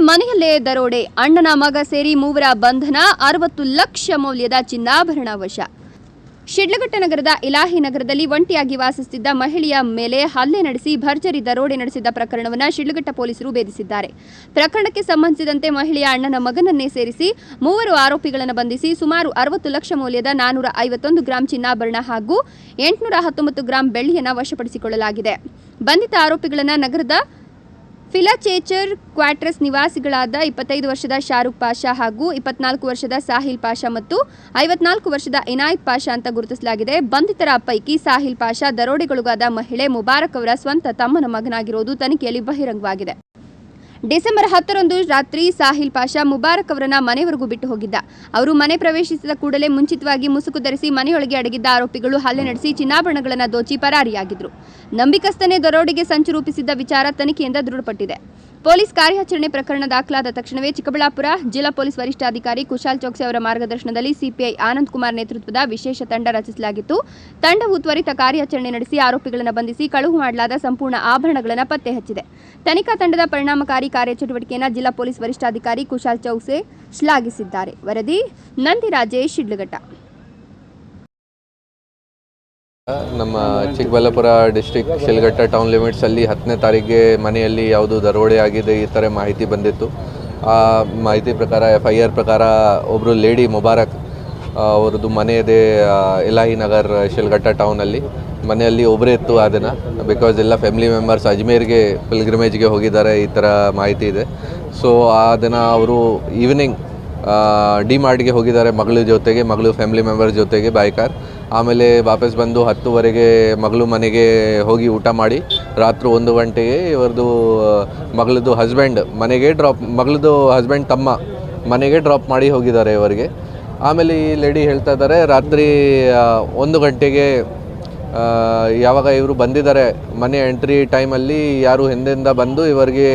ಮನೆಯಲ್ಲೇ ದರೋಡೆ, ಅಣ್ಣನ ಮಗ ಸೇರಿ ಮೂವರ ಬಂಧನ, 60 ಲಕ್ಷ ಮೌಲ್ಯದ ಚಿನ್ನಾಭರಣ ವಶ. ಶಿಡ್ಲಘಟ್ಟ ನಗರದ ಇಲಾಹಿ ನಗರದಲ್ಲಿ ಒಂಟಿಯಾಗಿ ವಾಸಿಸುತ್ತಿದ್ದ ಮಹಿಳೆಯ ಮೇಲೆ ಹಲ್ಲೆ ನಡೆಸಿ ಭರ್ಜರಿ ದರೋಡೆ ನಡೆಸಿದ ಪ್ರಕರಣವನ್ನು ಶಿಡ್ಲಘಟ್ಟ ಪೊಲೀಸರು ಭೇದಿಸಿದ್ದಾರೆ. ಪ್ರಕರಣಕ್ಕೆ ಸಂಬಂಧಿಸಿದಂತೆ ಮಹಿಳೆಯ ಅಣ್ಣನ ಮಗನನ್ನೇ ಸೇರಿಸಿ ಮೂವರು ಆರೋಪಿಗಳನ್ನು ಬಂಧಿಸಿ ಸುಮಾರು 60 ಲಕ್ಷ ಮೌಲ್ಯದ 451 ಗ್ರಾಂ ಚಿನ್ನಾಭರಣ ಹಾಗೂ 819 ಗ್ರಾಂ ಬೆಳ್ಳಿಯನ್ನು ವಶಪಡಿಸಿಕೊಳ್ಳಲಾಗಿದೆ. ಬಂಧಿತ ಆರೋಪಿಗಳನ್ನು ನಗರದ ಫಿಲಾಚೇಚರ್ ಕ್ವಾರ್ಟರ್ಸ್ ನಿವಾಸಿಗಳಾದ 25 ವರ್ಷದ ಶಾರುಖ್ ಪಾಷಾ ಹಾಗೂ 24 ವರ್ಷದ ಸಾಹಿಲ್ ಪಾಷಾ ಮತ್ತು 54 ವರ್ಷದ ಇನಾಯತ್ ಪಾಷಾ ಅಂತ ಗುರುತಿಸಲಾಗಿದೆ. ಬಂಧಿತರ ಪೈಕಿ ಸಾಹಿಲ್ ಪಾಷಾ ದರೋಡೆಗೊಳಗಾದ ಮಹಿಳೆ ಮುಬಾರಕ್ ಅವರ ಸ್ವಂತ ತಮ್ಮನ ಮಗನಾಗಿರುವುದು ತನಿಖೆಯಲ್ಲಿ ಬಹಿರಂಗವಾಗಿದೆ. ಡಿಸೆಂಬರ್ 10ರಂದು ರಾತ್ರಿ ಸಾಹಿಲ್ ಪಾಷಾ ಮುಬಾರಕ್ ಅವರನ್ನ ಮನೆಯವರೆಗೂ ಬಿಟ್ಟು ಹೋಗಿದ್ದ. ಅವರು ಮನೆ ಪ್ರವೇಶಿಸಿದ ಕೂಡಲೇ ಮುಂಚಿತವಾಗಿ ಮುಸುಕು ಧರಿಸಿ ಮನೆಯೊಳಗೆ ಅಡಗಿದ್ದ ಆರೋಪಿಗಳು ಹಲ್ಲೆ ನಡೆಸಿ ಚಿನ್ನಾಭರಣಗಳನ್ನು ದೋಚಿ ಪರಾರಿಯಾಗಿದ್ರು. ನಂಬಿಕಸ್ಥನೇ ದರೋಡೆಗೆ ಸಂಚು ರೂಪಿಸಿದ್ದ ವಿಚಾರ ತನಿಖೆಯಿಂದ ದೃಢಪಟ್ಟಿದೆ. ಪೊಲೀಸ್ ಕಾರ್ಯಾಚರಣೆ ಪ್ರಕರಣ ದಾಖಲಾದ ತಕ್ಷಣವೇ ಚಿಕ್ಕಬಳ್ಳಾಪುರ ಜಿಲ್ಲಾ ಪೊಲೀಸ್ ವರಿಷ್ಠಾಧಿಕಾರಿ ಕುಶಾಲ್ ಚೌಕ್ಸಿ ಅವರ ಮಾರ್ಗದರ್ಶನದಲ್ಲಿ ಸಿಪಿಐ ಆನಂದ್ ಕುಮಾರ್ ನೇತೃತ್ವದ ವಿಶೇಷ ತಂಡ ರಚಿಸಲಾಗಿತ್ತು. ತಂಡವು ತ್ವರಿತ ಕಾರ್ಯಾಚರಣೆ ನಡೆಸಿ ಆರೋಪಿಗಳನ್ನು ಬಂಧಿಸಿ ಕಳುವು ಮಾಡಲಾದ ಸಂಪೂರ್ಣ ಆಭರಣಗಳನ್ನು ಪತ್ತೆ ಹಚ್ಚಿದೆ. ತನಿಖಾ ತಂಡದ ಪರಿಣಾಮಕಾರಿ ಕಾರ್ಯಚಟುವಟಿಕೆಯನ್ನು ಜಿಲ್ಲಾ ಪೊಲೀಸ್ ವರಿಷ್ಠಾಧಿಕಾರಿ ಕುಶಾಲ್ ಚೌಕ್ಸಿ ಶ್ಲಾಘಿಸಿದ್ದಾರೆ. ವರದಿ ನಂದಿರಾಜೇಶ್, ಶಿಡ್ಲಘಟ್ಟ. ನಮ್ಮ ಚಿಕ್ಕಬಳ್ಳಾಪುರ ಡಿಸ್ಟ್ರಿಕ್ಟ್ ಶಿಡ್ಲಘಟ್ಟ ಟೌನ್ ಲಿಮಿಟ್ಸಲ್ಲಿ 10ನೇ ತಾರೀಕಿಗೆ ಮನೆಯಲ್ಲಿ ಯಾವುದು ದರೋಡೆ ಆಗಿದೆ ಈ ಥರ ಮಾಹಿತಿ ಬಂದಿತ್ತು. ಆ ಮಾಹಿತಿ ಪ್ರಕಾರ FIR ಪ್ರಕಾರ ಒಬ್ಬರು ಲೇಡಿ ಮುಬಾರಕ್ ಅವ್ರದ್ದು ಮನೆ ಇದೆ ಇಲಾಹಿ ನಗರ್ ಶಿಡ್ಲಘಟ್ಟ ಟೌನಲ್ಲಿ. ಮನೆಯಲ್ಲಿ ಒಬ್ಬರೇ ಇತ್ತು ಆ ದಿನ, ಬಿಕಾಸ್ ಎಲ್ಲ ಫ್ಯಾಮಿಲಿ ಮೆಂಬರ್ಸ್ ಅಜ್ಮೇರ್ಗೆ ಪಿಲ್ಗ್ರಿಮೇಜ್ಗೆ ಹೋಗಿದ್ದಾರೆ ಈ ಥರ ಮಾಹಿತಿ ಇದೆ. ಸೊ ಆ ದಿನ ಅವರು ಈವ್ನಿಂಗ್ ಡಿಮಾರ್ಟ್ಗೆ ಹೋಗಿದ್ದಾರೆ ಮಗಳ ಜೊತೆಗೆ, ಮಗಳು ಫ್ಯಾಮಿಲಿ ಮೆಂಬರ್ಸ್ ಜೊತೆಗೆ ಬೈ ಕಾರ್. ಆಮೇಲೆ ವಾಪಸ್ ಬಂದು 10:30ಗೆ ಮಗಳು ಮನೆಗೆ ಹೋಗಿ ಊಟ ಮಾಡಿ ರಾತ್ರಿ 1 ಗಂಟೆಗೆ ಇವ್ರದ್ದು ಮಗಳದ್ದು ಹಸ್ಬೆಂಡ್ ಮನೆಗೆ ಮಗಳದ್ದು ಹಸ್ಬೆಂಡ್ ತಮ್ಮ ಮನೆಗೆ ಡ್ರಾಪ್ ಮಾಡಿ ಹೋಗಿದ್ದಾರೆ ಇವರಿಗೆ. ಆಮೇಲೆ ಈ ಲೇಡಿ ಹೇಳ್ತಾ ಇದ್ದಾರೆ ರಾತ್ರಿ 1 ಗಂಟೆಗೆ ಯಾವಾಗ ಇವರು ಬಂದಿದ್ದಾರೆ ಮನೆ ಎಂಟ್ರಿ ಟೈಮಲ್ಲಿ ಯಾರು ಹಿಂದೆಯಿಂದ ಬಂದು ಇವರಿಗೆ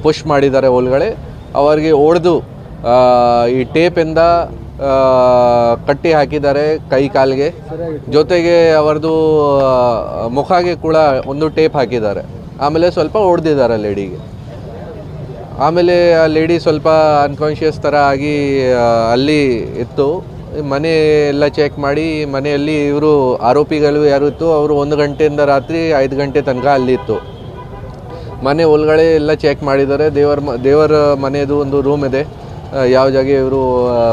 ಪುಷ್ ಮಾಡಿದ್ದಾರೆ ಒಳಗಡೆ. ಅವರಿಗೆ ಹೊಡೆದು ಈ ಟೇಪಿಂದ ಕಟ್ಟಿ ಹಾಕಿದ್ದಾರೆ ಕೈ ಕಾಲಿಗೆ, ಜೊತೆಗೆ ಅವರದು ಮುಖಕ್ಕೆ ಕೂಡ ಒಂದು ಟೇಪ್ ಹಾಕಿದ್ದಾರೆ. ಆಮೇಲೆ ಸ್ವಲ್ಪ ಹೊಡೆದಿದ್ದಾರೆ ಲೇಡಿಗೆ. ಆಮೇಲೆ ಆ ಲೇಡಿ ಸ್ವಲ್ಪ ಅನ್ಕಾನ್ಷಿಯಸ್ ಥರ ಆಗಿ ಅಲ್ಲಿ ಇತ್ತು. ಮನೆ ಎಲ್ಲ ಚೆಕ್ ಮಾಡಿ ಮನೆಯಲ್ಲಿ ಇವರು ಆರೋಪಿಗಳು ಯಾರು ಇತ್ತು ಅವರು 1 ಗಂಟೆಯಿಂದ ರಾತ್ರಿ 5 ಗಂಟೆ ತನಕ ಅಲ್ಲಿ ಇತ್ತು. ಮನೆ ಒಳಗಡೆ ಎಲ್ಲ ಚೆಕ್ ಮಾಡಿದ್ದಾರೆ. ದೇವರ ಮನೆಯದು ಒಂದು ರೂಮ್ ಇದೆ, ಯಾವ ಜಾಗ ಇವರು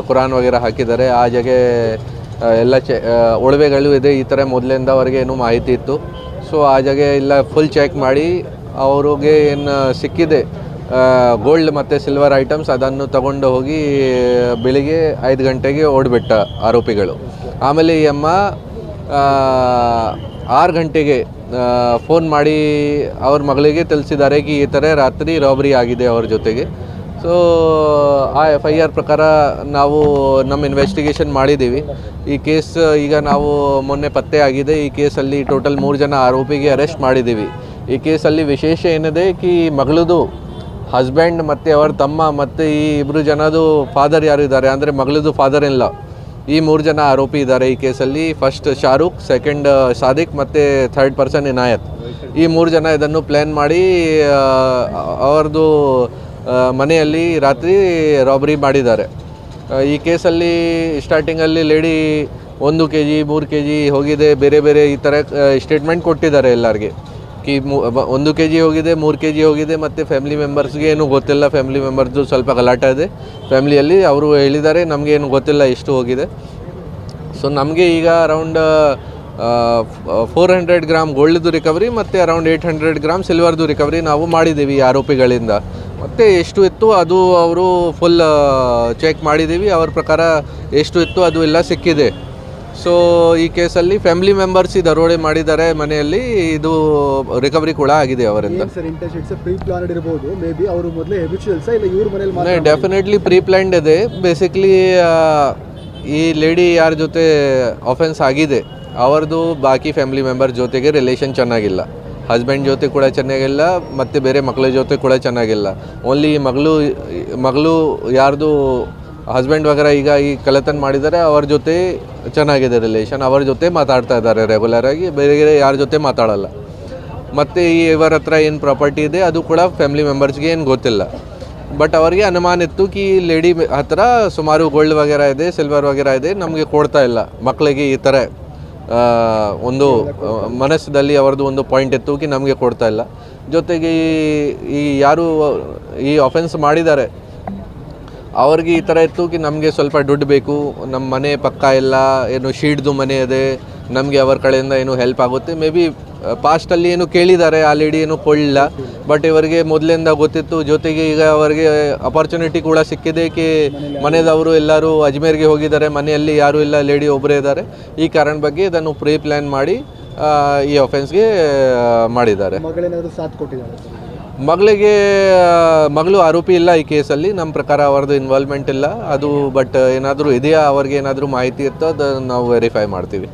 ಕುರಾನ್ ವಗೇರ ಹಾಕಿದ್ದಾರೆ ಆ ಜಾಗ ಎಲ್ಲ ಒಡವೆಗಳು ಇದೆ ಈ ಥರ ಮೊದಲಿಂದ ಅವ್ರಿಗೆ ಏನೂ ಮಾಹಿತಿ ಇತ್ತು. ಸೊ ಆ ಜಾಗ ಎಲ್ಲ ಫುಲ್ ಚೆಕ್ ಮಾಡಿ ಅವ್ರಿಗೆ ಏನು ಸಿಕ್ಕಿದೆ ಗೋಲ್ಡ್ ಮತ್ತು ಸಿಲ್ವರ್ ಐಟಮ್ಸ್ ಅದನ್ನು ತಗೊಂಡು ಹೋಗಿ ಬೆಳಿಗ್ಗೆ 5 ಗಂಟೆಗೆ ಓಡಿಬಿಟ್ಟ ಆರೋಪಿಗಳು. ಆಮೇಲೆ ಈ ಅಮ್ಮ 6 ಗಂಟೆಗೆ ಫೋನ್ ಮಾಡಿ ಅವ್ರ ಮಗಳಿಗೆ ತಿಳಿಸಿದ್ದಾರೆ ಕಿ ಈ ಥರ ರಾತ್ರಿ ರಾಬರಿ ಆಗಿದೆ ಅವ್ರ ಜೊತೆಗೆ. ಸೊ ಆ FIR ಪ್ರಕಾರ ನಾವು ನಮ್ಮ ಇನ್ವೆಸ್ಟಿಗೇಷನ್ ಮಾಡಿದ್ದೀವಿ. ಈ ಕೇಸ್ ಈಗ ನಾವು ಮೊನ್ನೆ ಪತ್ತೆ ಆಗಿದೆ. ಈ ಕೇಸಲ್ಲಿ ಟೋಟಲ್ 3 ಜನ ಆರೋಪಿಗೆ ಅರೆಸ್ಟ್ ಮಾಡಿದ್ದೀವಿ. ಈ ಕೇಸಲ್ಲಿ ವಿಶೇಷ ಏನಿದೆ ಕಿ ಮಗಳದು ಹಸ್ಬೆಂಡ್ ಮತ್ತು ಅವರ ತಮ್ಮ ಮತ್ತು ಈ 2 ಜನದು ಫಾದರ್ ಯಾರು ಇದ್ದಾರೆ ಅಂದರೆ ಮಗಳದು ಫಾದರ್ ಇನ್ ಲಾ, ಈ 3 ಜನ ಆರೋಪಿ ಇದ್ದಾರೆ ಈ ಕೇಸಲ್ಲಿ. ಫಸ್ಟ್ ಶಾರುಖ್, ಸೆಕೆಂಡ್ ಸಾದಿಕ್ ಮತ್ತು ಥರ್ಡ್ ಪರ್ಸನ್ ಇನಾಯತ್. ಈ 3 ಜನ ಇದನ್ನು ಪ್ಲ್ಯಾನ್ ಮಾಡಿ ಅವ್ರದ್ದು ಮನೆಯಲ್ಲಿ ರಾತ್ರಿ ರಾಬರಿ ಮಾಡಿದ್ದಾರೆ. ಈ ಕೇಸಲ್ಲಿ ಸ್ಟಾರ್ಟಿಂಗಲ್ಲಿ ಲೇಡಿ 1 kg 3 kg ಹೋಗಿದೆ, ಬೇರೆ ಬೇರೆ ಈ ಥರ ಸ್ಟೇಟ್ಮೆಂಟ್ ಕೊಟ್ಟಿದ್ದಾರೆ ಎಲ್ಲರಿಗೆ ಕಿ 1 kg ಹೋಗಿದೆ, 3 kg ಹೋಗಿದೆ ಮತ್ತು ಫ್ಯಾಮಿಲಿ ಮೆಂಬರ್ಸ್ಗೆ ಏನೂ ಗೊತ್ತಿಲ್ಲ. ಫ್ಯಾಮಿಲಿ ಮೆಂಬರ್ದು ಸ್ವಲ್ಪ ಗಲಾಟೆ ಇದೆ ಫ್ಯಾಮಿಲಿಯಲ್ಲಿ. ಅವರು ಹೇಳಿದ್ದಾರೆ ನಮಗೆ ಏನು ಗೊತ್ತಿಲ್ಲ ಎಷ್ಟು ಹೋಗಿದೆ. ಸೊ ನಮಗೆ ಈಗ ಅರೌಂಡ್ 400 ಗ್ರಾಮ್ ಗೋಲ್ಡ್ದು ರಿಕವರಿ ಮತ್ತು ಅರೌಂಡ್ 800 ಗ್ರಾಮ್ ಸಿಲ್ವರ್ದು ರಿಕವರಿ ನಾವು ಮಾಡಿದ್ದೀವಿ ಈ ಆರೋಪಿಗಳಿಂದ. ಮತ್ತು ಎಷ್ಟು ಇತ್ತು ಅದು ಅವರು ಫುಲ್ ಚೆಕ್ ಮಾಡಿದ್ದೀವಿ. ಅವ್ರ ಪ್ರಕಾರ ಎಷ್ಟು ಇತ್ತು ಅದು ಎಲ್ಲ ಸಿಕ್ಕಿದೆ. ಸೊ ಈ ಕೇಸಲ್ಲಿ ಫ್ಯಾಮಿಲಿ ಮೆಂಬರ್ಸ್ ದರೋಡೆ ಮಾಡಿದ್ದಾರೆ ಮನೆಯಲ್ಲಿ, ಇದು ರಿಕವರಿ ಕೂಡ ಆಗಿದೆ ಅವರಿಂದ. ಡೆಫಿನೆಟ್ಲಿ ಪ್ರೀ ಪ್ಲ್ಯಾನ್ಡ್ ಇದೆ. ಬೇಸಿಕ್ಲಿ ಈ ಲೇಡಿ ಯಾರ ಜೊತೆ ಆಫೆನ್ಸ್ ಆಗಿದೆ ಅವ್ರದ್ದು ಬಾಕಿ ಫ್ಯಾಮಿಲಿ ಮೆಂಬರ್ ಜೊತೆಗೆ ರಿಲೇಷನ್ ಚೆನ್ನಾಗಿಲ್ಲ. ಹಸ್ಬೆಂಡ್ ಜೊತೆ ಕೂಡ ಚೆನ್ನಾಗಿಲ್ಲ ಮತ್ತು ಬೇರೆ ಮಕ್ಕಳ ಜೊತೆ ಕೂಡ ಚೆನ್ನಾಗಿಲ್ಲ. ಓನ್ಲಿ ಮಗಳು ಯಾರ್ದು ಹಸ್ಬೆಂಡ್ ವಗರ ಈಗ ಈ ಕಳ್ಳತನ ಮಾಡಿದ್ದಾರೆ ಅವ್ರ ಜೊತೆ ಚೆನ್ನಾಗಿದೆ ರಿಲೇಷನ್, ಅವ್ರ ಜೊತೆ ಮಾತಾಡ್ತಾ ಇದ್ದಾರೆ ರೆಗ್ಯುಲರಾಗಿ, ಬೇರೆ ಯಾರ ಜೊತೆ ಮಾತಾಡಲ್ಲ. ಮತ್ತು ಇವರ ಹತ್ರ ಏನು ಪ್ರಾಪರ್ಟಿ ಇದೆ ಅದು ಕೂಡ ಫ್ಯಾಮಿಲಿ ಮೆಂಬರ್ಸ್ಗೆ ಏನು ಗೊತ್ತಿಲ್ಲ. ಬಟ್ ಅವರಿಗೆ ಅನುಮಾನ ಇತ್ತು ಕಿ ಲೇಡಿ ಹತ್ರ ಸುಮಾರು ಗೋಲ್ಡ್ ವಗೇರ ಇದೆ, ಸಿಲ್ವರ್ ವಗೇರ ಇದೆ, ನಮಗೆ ಕೊಡ್ತಾ ಇಲ್ಲ ಮಕ್ಕಳಿಗೆ. ಈ ಥರ ಒಂದು ಮನಸ್ಸಲ್ಲಿ ಅವರದ್ದು ಒಂದು ಪಾಯಿಂಟ್ ಇತ್ತು ಕಿ ನಮಗೆ ಕೊಡ್ತಾ ಇಲ್ಲ. ಜೊತೆಗೆ ಈ ಯಾರು ಈ ಅಫೆನ್ಸ್ ಮಾಡಿದ್ದಾರೆ ಅವ್ರಿಗೆ ಈ ಥರ ಇತ್ತು ಕಿ ನಮಗೆ ಸ್ವಲ್ಪ ದುಡ್ಡು ಬೇಕು, ನಮ್ಮ ಮನೆ ಪಕ್ಕ ಇಲ್ಲ, ಏನು ಶೀಟ್ದು ಮನೆ ಇದೆ, ನಮಗೆ ಅವರ ಕಡೆಯಿಂದ ಏನು ಹೆಲ್ಪ್ ಆಗುತ್ತೆ. ಮೇ ಬಿ ಪಾಸ್ಟಲ್ಲಿ ಏನು ಕೇಳಿದ್ದಾರೆ, ಆ ಲೇಡಿ ಏನು ಕೊಡಲಿಲ್ಲ, ಬಟ್ ಇವರಿಗೆ ಮೊದಲಿಂದ ಗೊತ್ತಿತ್ತು. ಜೊತೆಗೆ ಈಗ ಅವರಿಗೆ ಅಪರ್ಚುನಿಟಿ ಕೂಡ ಸಿಕ್ಕಿದೆ ಕಿ ಮನೆಯದವರು ಎಲ್ಲರೂ ಅಜ್ಮೇರ್ಗೆ ಹೋಗಿದ್ದಾರೆ, ಮನೆಯಲ್ಲಿ ಯಾರೂ ಇಲ್ಲ, ಲೇಡಿ ಒಬ್ಬರೇ ಇದ್ದಾರೆ. ಈ ಕಾರಣ ಬಗ್ಗೆ ಇದನ್ನು ಪ್ರೀ ಪ್ಲ್ಯಾನ್ ಮಾಡಿ ಈ ಅಫೆನ್ಸ್ಗೆ ಮಾಡಿದ್ದಾರೆ. ಮಗಳು ಆರೋಪಿ ಇಲ್ಲ ಈ ಕೇಸಲ್ಲಿ, ನಮ್ಮ ಪ್ರಕಾರ ಅವ್ರದ್ದು ಇನ್ವಾಲ್ವ್ಮೆಂಟ್ ಇಲ್ಲ ಅದು. ಬಟ್ ಏನಾದರೂ ಇದೆಯಾ, ಅವ್ರಿಗೆ ಏನಾದರೂ ಮಾಹಿತಿ ಇತ್ತು ಅದು ನಾವು ವೆರಿಫೈ ಮಾಡ್ತೀವಿ.